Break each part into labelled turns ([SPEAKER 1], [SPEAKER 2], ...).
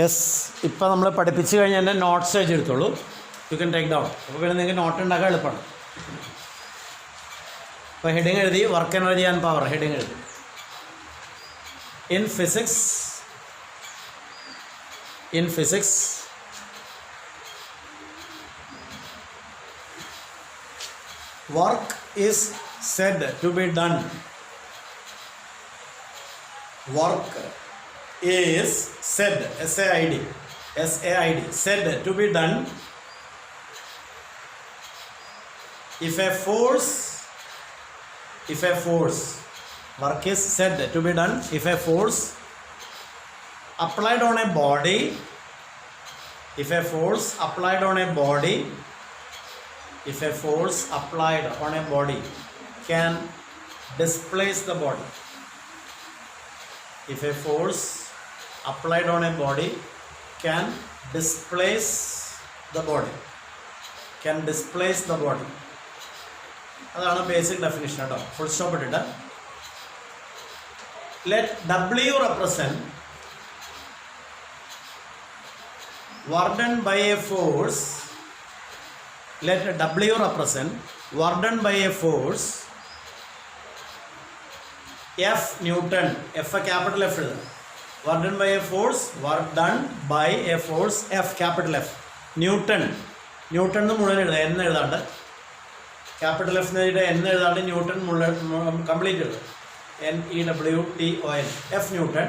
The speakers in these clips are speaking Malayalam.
[SPEAKER 1] യെസ്, ഇപ്പോൾ നമ്മൾ പഠിപ്പിച്ച് കഴിഞ്ഞാൽ എൻ്റെ നോട്ട്സ് എഴുതിയെടുത്തോളൂ. You can take down. അപ്പോൾ പിന്നെ നിങ്ങൾക്ക് നോട്ട് ഉണ്ടാക്കാൻ എളുപ്പമാണ്. അപ്പോൾ ഹെഡിങ് എഴുതി, work energy and power heading എഴുതി. In physics work is said to be done. Work is said, S-A-I-D, said to be done if a force, work is said to be done if a force applied on a body, if a force applied on a body can displace the body. If a force applied on a body can displace the body. അതാണ് ബേസിക് ഡെഫിനിഷൻ കേട്ടോ. ഫുൾ സ്റ്റോപ്പ് ഇട്ടിട്ട് let W represent work done by a force. Let W represent work done by a force F Newton. F a capital F. Work done by a force. Work done by a force F capital F. Newton. Newton എന്ന് മുഴുവൻ എഴുതാം. എന്ന് എഴുതാണ്ട് ക്യാപിറ്റൽ എഫ് എന്ന് എഴുതാണ്ട് ന്യൂട്ടൺ മുഴുവൻ കംപ്ലീറ്റ് എഴുതും. NEWTON. F Newton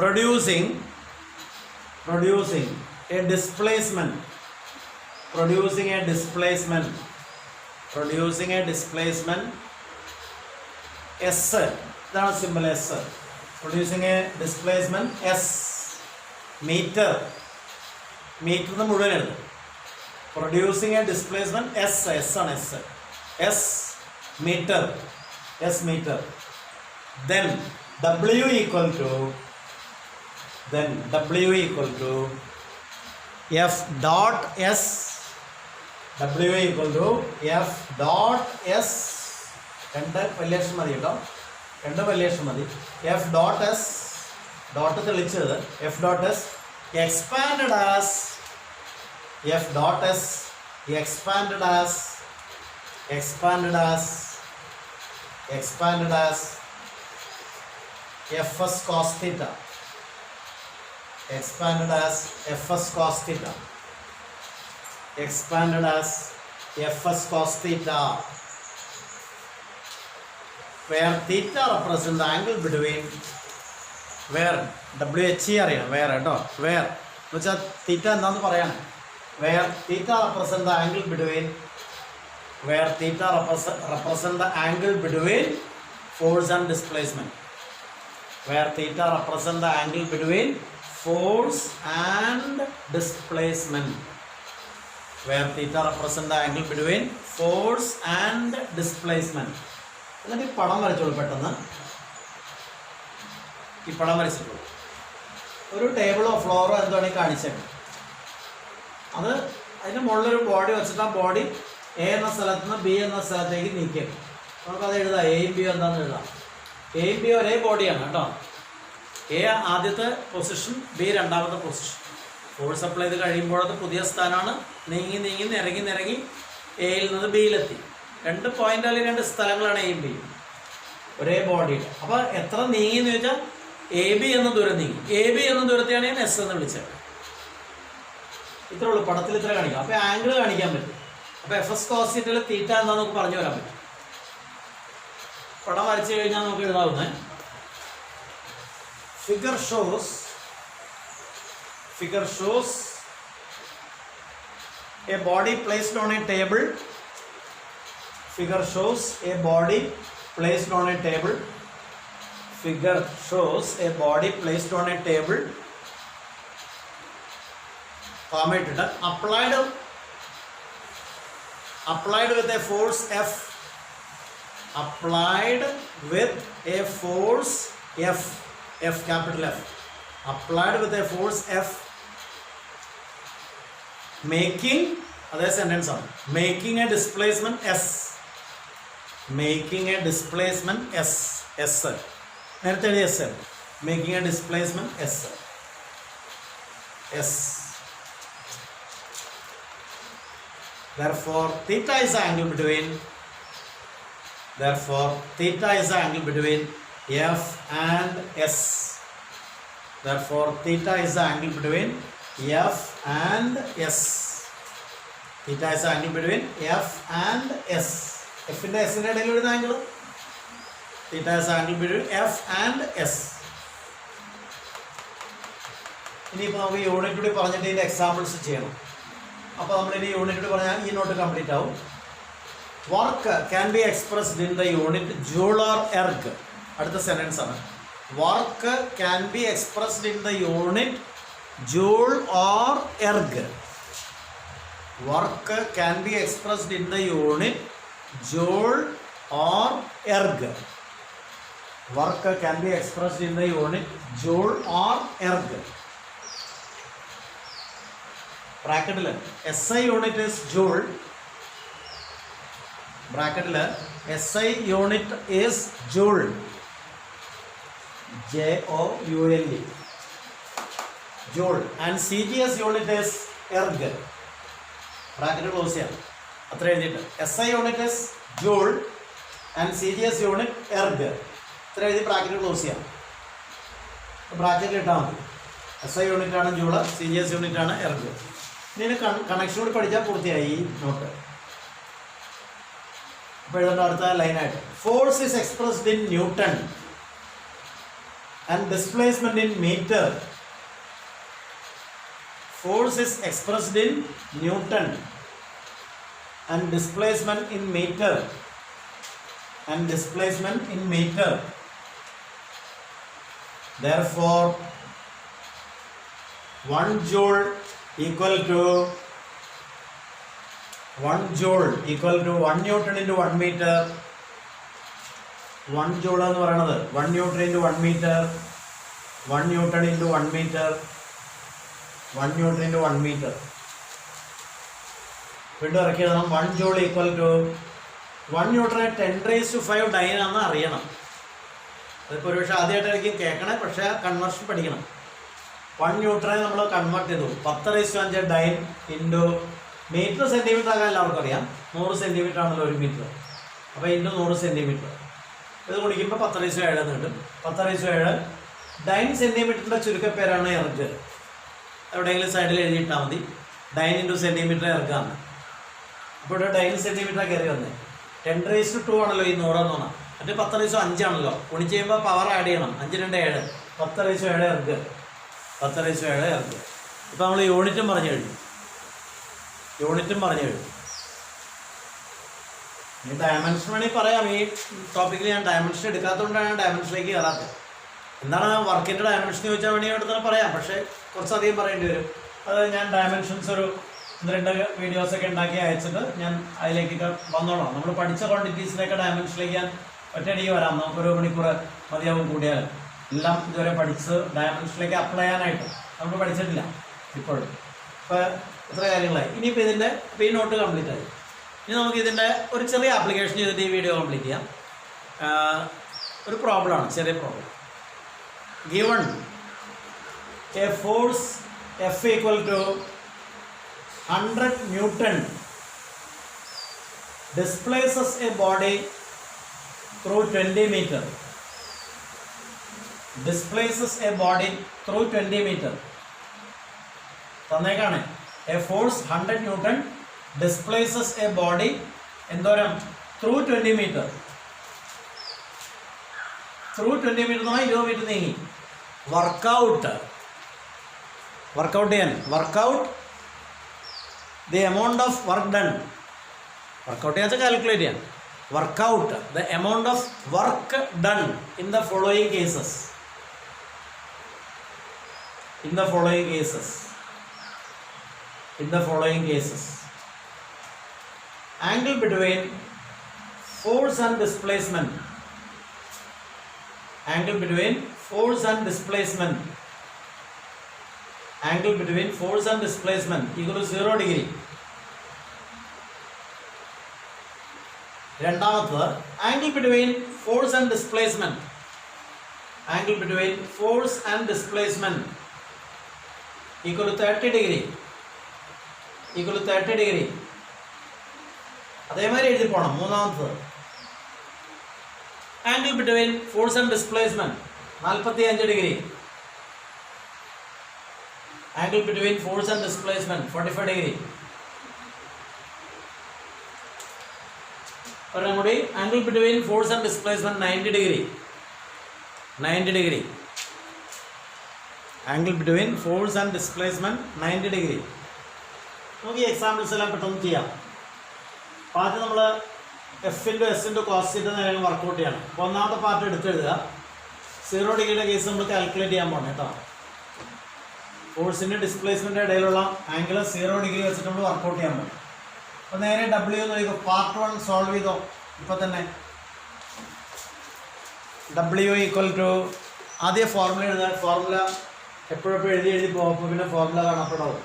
[SPEAKER 1] producing a displacement. Producing a displacement S. ഇതാണ് simple S. Producing a displacement S meter. Metre എന്ന് മുഴുവൻ എഴുതും. Producing a displacement S ആണ് S meter. Then W equal to F dot S. W equal to F dot S. രണ്ട് വലിയേഷൻ മതി കേട്ടോ. F dot S. ഡോട്ട് തെളിച്ചത് F dot S expanded as Fs cos theta. Where theta represents the angle between where WHE അറിയണം. where കേട്ടോ. where എന്ന് വെച്ചാൽ തീറ്റ എന്താണെന്ന് പറയാണ്. where theta represents the angle between force and displacement. Where theta represents the angle between force and displacement. എന്നിട്ട് ഈ പടം വരച്ചോളൂ. പെട്ടെന്ന് ഈ പടം വരച്ചിട്ടുള്ളൂ. ഒരു ടേബിളോ ഫ്ലോറോ എന്താണെങ്കിൽ കാണിച്ചേക്കും. അത് അതിൻ്റെ മുകളിലൊരു ബോഡി വെച്ചിട്ട് ആ ബോഡി എ എന്ന സ്ഥലത്ത് നിന്ന് ബി എന്ന സ്ഥലത്തേക്ക് നീക്കിയേക്കും. നമുക്കത് എഴുതാം. എയും ബിയും എന്താണെന്ന് എഴുതാം. എയും ബി ഒരേ ബോഡിയാണ് കേട്ടോ. എ ആദ്യത്തെ പൊസിഷൻ, ബി രണ്ടാമത്തെ പൊസിഷൻ. ഫോഴ്സ് അപ്ലൈ ചെയ്ത് കഴിയുമ്പോഴത്തെ പുതിയ സ്ഥാനമാണ്. നിരങ്ങി എയിൽ നിന്ന് ബിയിലെത്തി. രണ്ട് പോയിന്റ് അല്ലെങ്കിൽ രണ്ട് സ്ഥലങ്ങളാണ് എയും ബിയും ഒരേ ബോഡിയിൽ. അപ്പോൾ എത്ര നീങ്ങി എന്ന് ചോദിച്ചാൽ എ ബി എന്ന ദൂരം നീങ്ങി. എ ബി എന്ന ദൂരത്തെയാണ് ഞാൻ എസ് എന്ന് വിളിച്ചത്. ഇത്രേ ഉള്ളൂ. പടത്തിൽ ഇത്ര കാണിക്കാം. അപ്പോൾ ആംഗിൾ കാണിക്കാൻ പറ്റും. അപ്പോൾ Fs cos θ തീറ്റ എന്താ നമുക്ക് പറഞ്ഞു വരാൻ പറ്റും. പടം വരച്ചു കഴിഞ്ഞാൽ നമുക്ക് എഴുതാവുന്നത് figure shows a body placed on a table. Figure shows a body placed on a table. Commented applied with a force F. F capital F. Applied with a force F, making അതേ സെൻറ്റൻസ് ആണ്. Making A displacement S, making A displacement S, നേരത്തെ എഴുതിയ S, making A displacement S. S. Therefore, theta is the angle between. Therefore, theta is the angle between F and S. Therefore, theta is the angle between F and S. Theta is the angle between F and S. F in the S in the angle. Theta is the angle between F and S. ഇനിയിപ്പോൾ നമുക്ക് യൂണിറ്റ് കൂടി പറഞ്ഞിട്ട് ഇതിൻ്റെ എക്സാമ്പിൾസ് ചെയ്യണം. അപ്പോൾ നമ്മൾ ഇനി യൂണിറ്റ് കൂടി പറഞ്ഞാൽ ഈ നോട്ട് കംപ്ലീറ്റ് ആവും. Work can be expressed in the unit joule or erg. അടുത്ത സെൻറ്റൻസ് ആണ്. Work can be expressed in the unit joule or erg. Work can be expressed in the unit joule or erg. Work can be expressed in the unit joule or erg. ബ്രാക്കറ്റിൽ SI യൂണിറ്റ് ഇസ് ജൂൾ. ബ്രാക്കറ്റിൽ SI unit is joule. JOULE. Joule. And CGS unit is erg. Bracket close ചെയ്യാം. അത്ര എഴുതിയിട്ട് SI unit is joule and CGS unit erg. ഇത്ര എഴുതി ബ്രാക്കറ്റ് ക്ലോസ് ചെയ്യാം. ബ്രാക്കറ്റിൽ ഇട്ടാൽ മതി. SI യൂണിറ്റ് ആണ് ജൂള്, CGS യൂണിറ്റ് ആണ് എർഗ്. ഇതിന് കണക്ഷൻ കൂടി പഠിച്ചാൽ പൂർത്തിയായി ഈ നോട്ട്. അപ്പോൾ എഴുതേണ്ട അടുത്ത ലൈനായിട്ട് force is expressed in newton and displacement in metre. Force is expressed in newton and displacement in metre. And displacement in metre. Therefore, 1 joule equal to 1 Newton into 1 meter. 1 joule എന്ന് പറയുന്നത് 1 Newton into 1 meter. 1 Newton into 1 meter. 1 Newton into 1 meter. വീണ്ടും ഇറക്കി എഴുതണം. 1 joule equal to 1 Newton 10⁵ dine ആണെന്ന് അറിയണം. അതിപ്പോൾ ഒരുപക്ഷെ ആദ്യമായിട്ടായിരിക്കും കേൾക്കണേ, പക്ഷേ കൺവേർഷൻ പഠിക്കണം. 1 ന്യൂട്ടനെ നമ്മൾ കൺവേർട്ട് ചെയ്തു 10⁵ ഡൈൻ ഇൻറ്റു മീറ്റർ സെൻറ്റിമീറ്റർ ആകാൻ എല്ലാവർക്കും അറിയാം. 100 സെൻറ്റിമീറ്റർ ആണല്ലോ 1 മീറ്റർ. അപ്പോൾ ഇൻറ്റു 100 സെൻറ്റിമീറ്റർ ഇത് കുടിക്കുമ്പോൾ 10⁵ എന്ന് കിട്ടും. 10⁵ ഡൈൻ സെൻറ്റിമീറ്ററിൻ്റെ ചുരുക്കപ്പേരാണ് എർഗ്. എവിടെയെങ്കിലും സൈഡിൽ എഴുതിയിട്ടാൽ മതി. ഡൈൻ ഇൻറ്റു സെൻറ്റിമീറ്റർ എർഗാണ്. അപ്പോൾ ഇവിടെ ഡൈൻ സെൻറ്റിമീറ്റർ കയറി വന്നേ. 10⁻² ആണല്ലോ ഈ 100 എന്ന് പറഞ്ഞാൽ. മറ്റേ 10⁵5 ആണല്ലോ. ഗുണിച്ച് ചെയ്യുമ്പോൾ പവർ ആഡ് ചെയ്യണം. 5 2 7 10⁵ എർഗ്. 10⁵ എർഗ്. ഇപ്പോൾ നമ്മൾ യൂണിറ്റും പറഞ്ഞു കഴിഞ്ഞു. ഇനി ഡയമെൻഷൻ വേണമെങ്കിൽ പറയാം. ഈ ടോപ്പിക്കിൽ ഞാൻ ഡയമെൻഷൻ എടുക്കാത്തതുകൊണ്ടാണ് ഞാൻ ഡയമെൻഷനിലേക്ക് കയറാത്തത്. എന്താണ് വർക്കിൻ്റെ ഡയമെൻഷൻ ചോദിച്ചാൽ വേണമെങ്കിൽ ഇവിടെ തന്നെ പറയാം. പക്ഷേ കുറച്ചധികം പറയേണ്ടി വരും. അത് ഞാൻ ഡയമെൻഷൻസ് ഒരു 1-2 വീഡിയോസൊക്കെ ഉണ്ടാക്കി അയച്ചിട്ട് ഞാൻ അതിലേക്കൊക്കെ വന്നോളാം. നമ്മൾ പഠിച്ച ക്വാണ്ടിറ്റീസിലേക്ക് ഡയമെൻഷനിലേക്ക് ഞാൻ ഒറ്റയടിക്ക് വരാം. നമുക്കൊരു മണിക്കൂർ മതിയാവും കൂടിയാൽ. എല്ലാം ഇതുവരെ പഠിച്ച് ഡയമെൻഷനിലേക്ക് അപ്ലൈ ചെയ്യാനായിട്ട് നമ്മൾ പഠിച്ചിട്ടില്ല ഇപ്പോഴും. ഇപ്പോൾ ഇത്ര കാര്യങ്ങളായി. ഇനിയിപ്പോൾ ഇപ്പോൾ ഈ നോട്ട് കംപ്ലീറ്റ് ആയി. ഇനി നമുക്ക് ഇതിൻ്റെ ഒരു ചെറിയ ആപ്ലിക്കേഷൻ ചെയ്തിട്ട് ഈ വീഡിയോ കംപ്ലീറ്റ് ചെയ്യാം. ഒരു പ്രോബ്ലമാണ്, ചെറിയ problem. Given A force F equal to 100 Newton displaces a body through 20 meter. Displaces a body through 20 meter. തന്നേക്കാണ് a force 100 Newton displaces a body എന്തോരം through 20 meter. Through 20 meter എന്ന് പറഞ്ഞാൽ 20 meter നീങ്ങി. Workout ചെയ്യാൻ the amount of work done. Workout ചെയ്യാൻ വെച്ചാൽ കാൽക്കുലേറ്റ് ചെയ്യാൻ. Workout the amount of work done in the following cases. In the following cases. Angle between force and displacement. Angle between force and displacement. Angle between force and displacement equal to 0 degree. രണ്ടാമത്തത് angle between force and displacement. Angle between force and displacement equal to 30 degree equal to 30 degree. അതേമാതിരി എഴുതി പോകണം. മൂന്നാമത്തത് angle between force and displacement 45 degree. Angle between force and displacement 45 degree. ഒരെണ്ണം കൂടി angle between force and displacement 90 degree. 90 degree. Angle between force and displacement 90 degree. നമുക്ക് ഈ എക്സാമ്പിൾസ് എല്ലാം പെട്ടെന്ന് ചെയ്യാം. അപ്പോൾ ആദ്യം നമ്മൾ F into S into cos theta നേരം വർക്കൗട്ട് ചെയ്യണം. അപ്പോൾ ഒന്നാമത്തെ പാർട്ട് എടുത്തെഴുതുക. 0 ഡിഗ്രിയുടെ കേസ് നമ്മൾ കാൽക്കുലേറ്റ് ചെയ്യാൻ പോകണം കേട്ടോ. ഫോഴ്സിൻ്റെ ഡിസ്പ്ലേസ്മെൻറ്റിൻ്റെ ഇടയിലുള്ള ആംഗിൾ 0 ഡിഗ്രി വെച്ചിട്ട് നമ്മൾ വർക്കൗട്ട് ചെയ്യാൻ പോകും. അപ്പോൾ നേരെ ഡബ്ല്യു എന്ന് ചോദിക്കും. പാർട്ട് 1 സോൾവ് ചെയ്തോ ഇപ്പോൾ തന്നെ. ഡബ്ല്യു ഈക്വൽ ടു ആദ്യം ഫോർമുല എഴുതാൻ. ഫോർമുല എപ്പോഴെപ്പോഴും എഴുതി പോകും. അപ്പോൾ പിന്നെ ഫോർമുല കാണപ്പെടാവും.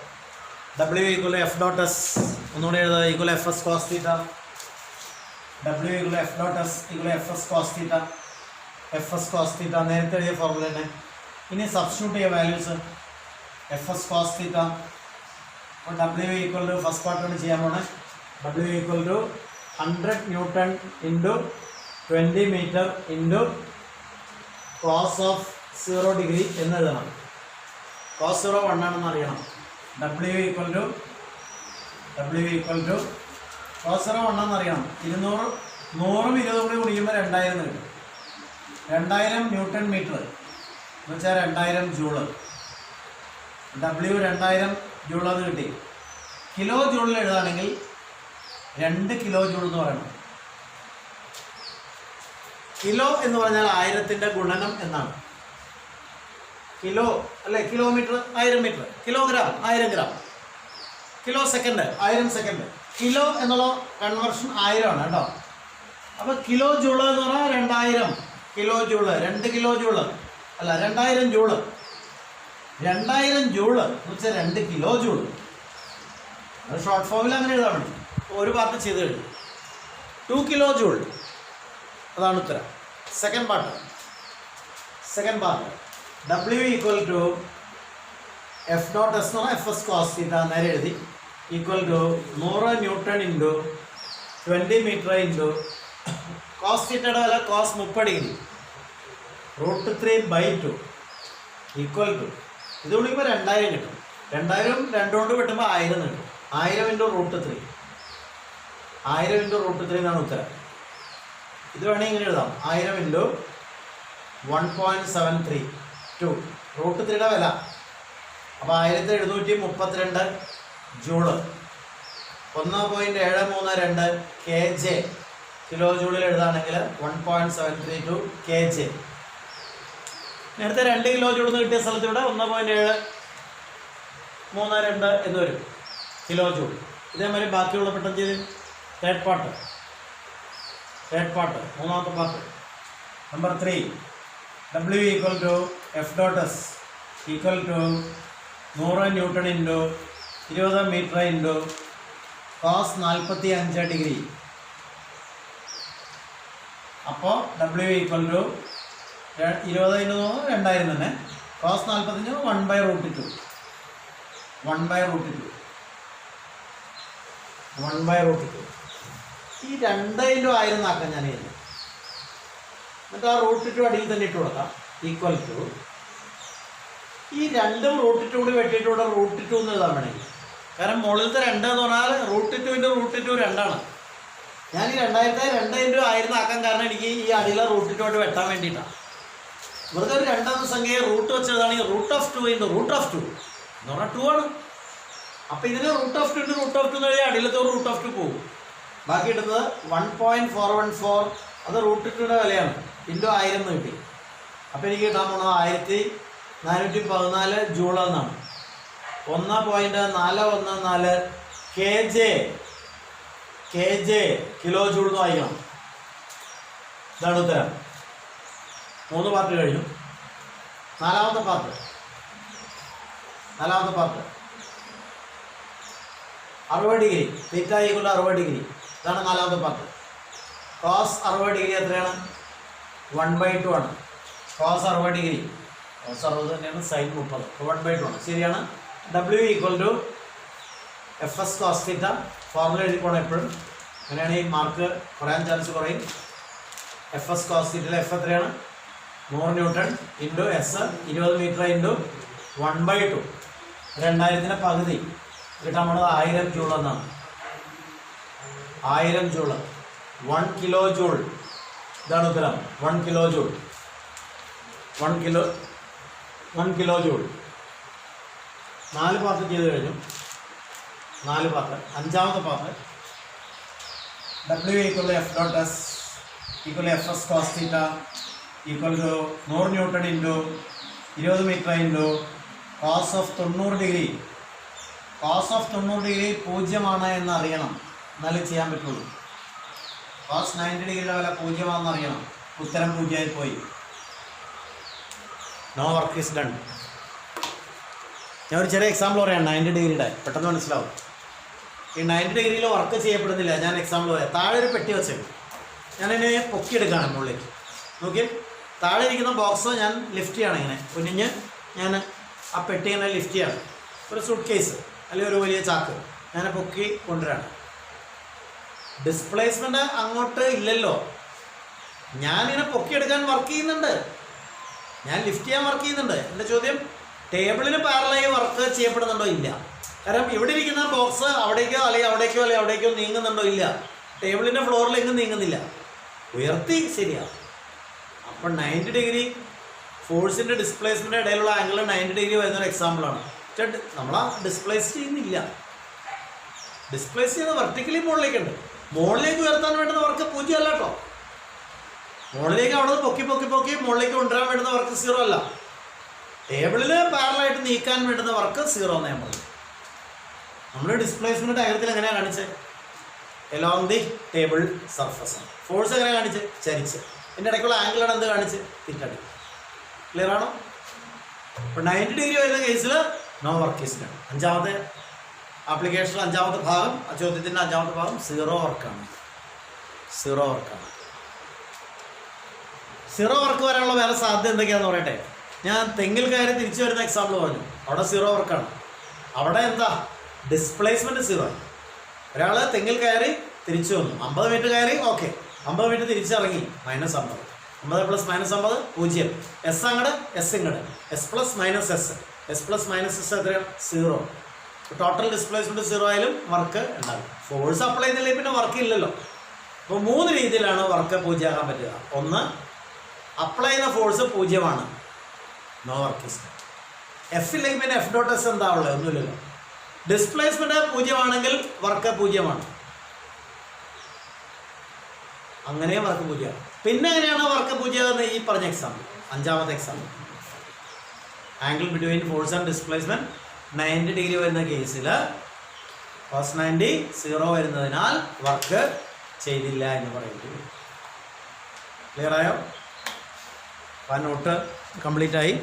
[SPEAKER 1] W equal F dot S ഒന്നുകൂടി എഴുതുക. Equal F S cos theta. W equal F dot S equal F S cos theta. F S cos theta നേരത്തെ എഴുതിയ ഫോർമുല തന്നെ. ഇനി സബ്സ്റ്റിറ്റ്യൂട്ട് ചെയ്യുക values. F S cos theta. അപ്പോൾ ഡബ്ല്യു ഈക്വൽ ടു ഫസ്റ്റ് പാർട്ടാണ് ചെയ്യാൻ പോണേ. W equal to 100 newton into 20 metre into cos of 0 degree എന്ന് എഴുതണം. കോസ് 0 1 ആണെന്ന് അറിയണം. ഡബ്ല്യു ഈക്വൽ ടു കോസ് 0 1 ആണെന്ന് അറിയണം. 200 100 20 കൂടി കുടിക്കുമ്പോൾ 2000 കിട്ടും. 2000 ന്യൂട്ടൺ മീറ്റർ എന്ന് വെച്ചാൽ 2000 ജൂള്. ഡബ്ല്യു 2000 ജൂളെന്ന് കിട്ടി. കിലോ ജൂളിൽ എഴുതുകയാണെങ്കിൽ 2 കിലോ ജൂൾ എന്ന് പറയണം. കിലോ എന്ന് പറഞ്ഞാൽ 1000ൻ്റെ ഗുണനം എന്നാണ്. കിലോ അല്ലേ, kilometre 1000 metre, kilogram 1000 gram, kilo second 1000 second. Kilo എന്നുള്ള കൺവേർഷൻ 1000 ആണ് കേട്ടോ. അപ്പോൾ കിലോ ജൂള് എന്ന് പറഞ്ഞാൽ 2000 കിലോ ജൂള്. 2 കിലോ ജൂള് അല്ല, 2000 ജൂള്. 2000 ജൂള് എന്ന് വെച്ചാൽ 2 കിലോ ജൂള്. അത് ഷോർട്ട് ഫോമിൽ അങ്ങനെ എഴുതാൻ വേണ്ടി ഒരു പാർട്ട് ചെയ്ത് കഴിഞ്ഞു. 2 കിലോ ജൂൾ അതാണ് ഉത്തരം. Second part W equal to F dot S എന്ന് പറഞ്ഞാൽ എഫ് എസ് കോസ് തീറ്റ നേരെ എഴുതി. Equal to 100 newton into 20 metre into cos തീറ്റയുടെ വില കോസ് 30 ഡിഗ്രി √3/2 ഈക്വൽ ടു ഇത് വിളിക്കുമ്പോൾ 2000 കിട്ടും. 2000 2 കൊണ്ട് കിട്ടുമ്പോൾ 1000 കിട്ടും. 1000 ഇൻറ്റു √3 1000 ഇൻറ്റു √3 എന്നാണ് ഉത്തരം. ഇത് വേണമെങ്കിൽ ഇങ്ങനെ എഴുതാം. 1000 ഇൻറ്റു 1.732 √3യുടെ വില. അപ്പോൾ 1732 ജൂള്. 1.732 kJ കിലോ ജൂളിൽ എഴുതുകയാണെങ്കിൽ 1.732 kJ. നേരത്തെ 2 കിലോ ജൂൾ എന്ന് കിട്ടിയ സ്ഥലത്ത് ഇവിടെ 1.732 എന്ന് വരും കിലോ ജൂൾ. ഇതേമാതിരി ബാക്കിയുള്ള പെട്ടെന്ന് ചെയ്ത് തേർഡ് പാർട്ട് മൂന്നാമത്തെ part. Number 3 W equal to F dot S equal to 100 newton into 20 metre into cos 45 degree. അപ്പോൾ ഡബ്ല്യു ഈക്വൽ ടു 20 ഇൻറ്റു 2000 തന്നെ. കോസ് 45 1/√2 1/√2. ഈ 2 ഇൻറ്റു 1000 ആക്കാൻ ഞാൻ ചെയ്യുന്നത്. എന്നിട്ട് ആ √2 അടിയിൽ തന്നെ ഇട്ട് കൊടുക്കാം. ഈക്വൽ ടു ഈ 2 √2 കൂടി വെട്ടിയിട്ട് ഇവിടെ √2 എന്ന് എഴുതാൻ വേണമെങ്കിൽ. കാരണം മുകളിലത്തെ 2 എന്ന് പറഞ്ഞാൽ √2 ഇൻറ്റു √2 2ആണ്. ഞാൻ ഈ 2000 2 ഇൻറ്റു 1000 ആക്കാൻ കാരണം എനിക്ക് ഈ അടിയിലെ √2 ആയിട്ട് വെട്ടാൻ വേണ്ടിയിട്ടാണ്. വെറുതെ ഒരു 2 സംഖ്യയെ റൂട്ട് വെച്ച് എഴുതാണെങ്കിൽ √2 ഇൻറ്റു √2 എന്ന് പറഞ്ഞാൽ 2 ആണ്. അപ്പോൾ ഇതിന് √2 ഇൻറ്റു √2 എന്ന് എഴുതിയാൽ അടിയിലത്തെ √2 പോകും. ബാക്കി കിട്ടുന്നത് 1.414 അത് √2യുടെ വിലയാണ്. ഇൻറ്റു 1000 എന്ന് കിട്ടി. അപ്പോൾ എനിക്ക് കിട്ടാൻ പോകുന്നത് 1414 ജൂൾ എന്നാണ്. 1.414 kJ കിലോ ജൂൾ എന്ന് വായിക്കണം. ഇതാണ് ഉത്തരം. 3 പാർട്ട് കഴിഞ്ഞു. നാലാമത്തെ part 60 degree. Theta equal 60 degree. ഇതാണ് നാലാമത്തെ പാർട്ട്. കോസ് 60 ഡിഗ്രി എത്രയാണ്? 1/2 ആണ്. Cos 60 degree. കോസ് 60 തന്നെയാണ്. സൈൻ 30. 1/2 ആണ്. ശരിയാണ്. W equal to F S cos theta. Formula എഴുതി പോകണം എപ്പോഴും. അങ്ങനെയാണെങ്കിൽ മാർക്ക് കുറയാൻ ചാൻസ് കുറയും. എഫ് എസ് കോസ് തീറ്റയിലെ എഫ് എത്രയാണ്? 100 newton into S 20 metre into 1/2. 2000 പകുതി കിട്ടാൻ പോണത് 1000 ജൂൾ എന്നാണ്. 1000 ജൂള്. 1 kilo joule. ഇതാണ് ഉത്തരം. 1 kilo joule. 1 kilo joule. 4 part ചെയ്ത് കഴിഞ്ഞു. 4 പാർട്ട്. 5ാമത്തെ part W equal to F dot S equal to F S cos theta equal to 100 newton into 20 metre into cos of 90 degree. Cos of 90 degree 0 എന്ന് അറിയണം, എന്നാലേ ചെയ്യാൻ പറ്റുള്ളൂ. കോസ് 90 ഡിഗ്രിയുടെ വില 0 അറിയണം. ഉത്തരം 0 പോയി. No work is done. ഞാൻ ഒരു ചെറിയ എക്സാമ്പിൾ പറയാം 90 ഡിഗ്രിയുടെ, പെട്ടെന്ന് മനസ്സിലാവും. ഈ 90 ഡിഗ്രിയിൽ വർക്ക് ചെയ്യപ്പെടുന്നില്ല. ഞാൻ എക്സാമ്പിൾ പറയാം. താഴെ ഒരു പെട്ടി വെച്ചേക്കും. ഞാനതിനെ പൊക്കിയെടുക്കുകയാണ് മുകളിലേക്ക്. നോക്കിയാൽ താഴെ ഇരിക്കുന്ന ബോക്സ് ഞാൻ ലിഫ്റ്റ് ചെയ്യണം. ഇങ്ങനെ കുനിഞ്ഞ് ഞാൻ ആ പെട്ടി ഇങ്ങനെ ലിഫ്റ്റ് ചെയ്യണം. ഒരു സൂട്ട് കേസ് അല്ലെങ്കിൽ ഒരു വലിയ ചാക്ക് ഞാൻ പൊക്കി കൊണ്ടുവരാണ്. ഡിസ്പ്ലേസ്മെൻ്റ് അങ്ങോട്ട് ഇല്ലല്ലോ. ഞാനിങ്ങനെ പൊക്കിയെടുക്കാൻ വർക്ക് ചെയ്യുന്നുണ്ട്. ഞാൻ ലിഫ്റ്റ് ചെയ്യാൻ വർക്ക് ചെയ്യുന്നുണ്ട്. എൻ്റെ ചോദ്യം, ടേബിളിന് പാരലായി വർക്ക് ചെയ്യപ്പെടുന്നുണ്ടോ? ഇല്ല. കാരണം ഇവിടെ ഇരിക്കുന്ന ബോക്സ് അവിടേക്കോ അല്ലെങ്കിൽ അവിടേക്കോ നീങ്ങുന്നുണ്ടോ? ഇല്ല. ടേബിളിൻ്റെ ഫ്ലോറിൽ എങ്ങും നീങ്ങുന്നില്ല. ഉയർത്തി ശരിയാണ്. അപ്പോൾ 90 ഡിഗ്രി ഫോഴ്സിൻ്റെ ഡിസ്പ്ലേസ്മെൻ്റ് ഇടയിലുള്ള ആംഗിൾ 90 ഡിഗ്രി വരുന്നൊരു എക്സാമ്പിളാണ്. പക്ഷേ നമ്മളാ ഡിസ്പ്ലേസ് ചെയ്യുന്നില്ല. ഡിസ്പ്ലേസ് ചെയ്യുന്നത് വെർട്ടിക്കലി മുകളിലേക്കുണ്ട്. മുകളിലേക്ക് ഉയർത്താൻ വേണ്ടുന്ന വർക്ക് 0 അല്ല കേട്ടോ. മുകളിലേക്ക് അവിടെ പൊക്കി മുകളിലേക്ക് കൊണ്ടുവരാൻ വേണ്ടുന്ന വർക്ക് 0 അല്ല. ടേബിളിൽ പാരലായിട്ട് നീക്കാൻ വേണ്ടുന്ന വർക്ക് 0 എന്ന് ഞാൻ പറഞ്ഞു. നമ്മൾ ഡിസ്പ്ലേസ്മെന്റ് ഡയഗ്രത്തിൽ എങ്ങനെയാണ് കാണിച്ചത്? Along the table surface. Force എങ്ങനെയാണ് കാണിച്ചത്? ചരിച്ച്. ഇതിൻ്റെ ഇടയ്ക്കുള്ള ആംഗിളാണ് എന്ത് കാണിച്ച്? തിറ്റടി. ക്ലിയർ ആണോ? അപ്പോൾ 90 ഡിഗ്രി വരുന്ന കേസിൽ നോ വർക്ക് ഈസ് ഡൺ. 5ാമത്തെ ആപ്ലിക്കേഷനിൽ 5ാമത്തെ ഭാഗം, ആ ചോദ്യത്തിൻ്റെ 5ാമത്തെ ഭാഗം 0 വർക്കാണ്. 0 വർക്കാണ്. 0 വർക്ക് വരാനുള്ള വേറെ സാധ്യത എന്തൊക്കെയാണെന്ന് പറയട്ടെ. ഞാൻ തെങ്ങിൽ കയറി തിരിച്ചു വരുന്ന എക്സാമ്പിൾ പറഞ്ഞു. അവിടെ 0 വർക്കാണ്. അവിടെ എന്താ? ഡിസ്പ്ലേസ്മെൻറ്റ് 0. ഒരാൾ തെങ്ങിൽ കയറി തിരിച്ചു വന്നു. 50 മീറ്റർ കയറി, ഓക്കെ. 50 മീറ്റർ തിരിച്ചിറങ്ങി, -50. 50 + -50 0. എസ് അങ്ങോട്ട്, എസ് ഇങ്ങോട്ട്. S plus minus S. S plus minus S എത്രയാണ്? 0. ടോട്ടൽ ഡിസ്പ്ലേസ്മെൻറ്റ് 0 ആയാലും വർക്ക് ഉണ്ടാകും. ഫോഴ്സ് അപ്ലൈ ചെയ്യുന്നില്ലെങ്കിൽ പിന്നെ വർക്ക് ഇല്ലല്ലോ. അപ്പോൾ 3 രീതിയിലാണ് വർക്ക് 0 ആകാൻ പറ്റുക. ഒന്ന്, അപ്ലൈ ചെയ്യുന്ന force 0, no work is done. F ഇല്ലെങ്കിൽ പിന്നെ എഫ് ഡോട്ട് എസ് എന്താവുള്ളത്? ഒന്നുമില്ലല്ലോ. ഡിസ്പ്ലേസ്മെൻറ്റ് 0 ആണെങ്കിൽ വർക്ക് 0. അങ്ങനെ വർക്ക് 0. പിന്നെ എങ്ങനെയാണ് വർക്ക് 0 എന്ന് ഈ പറഞ്ഞ എക്സാമ്പിൾ, 5ാമത്തെ example. Angle between force and displacement 90 degree വരുന്ന കേസിൽ cos 90 0 വരുന്നതിനാൽ വർക്ക് ചെയ്തില്ല എന്ന് പറയുന്നത്. ക്ലിയർ ആയോ? ആ നോട്ട് കംപ്ലീറ്റ് ആയി.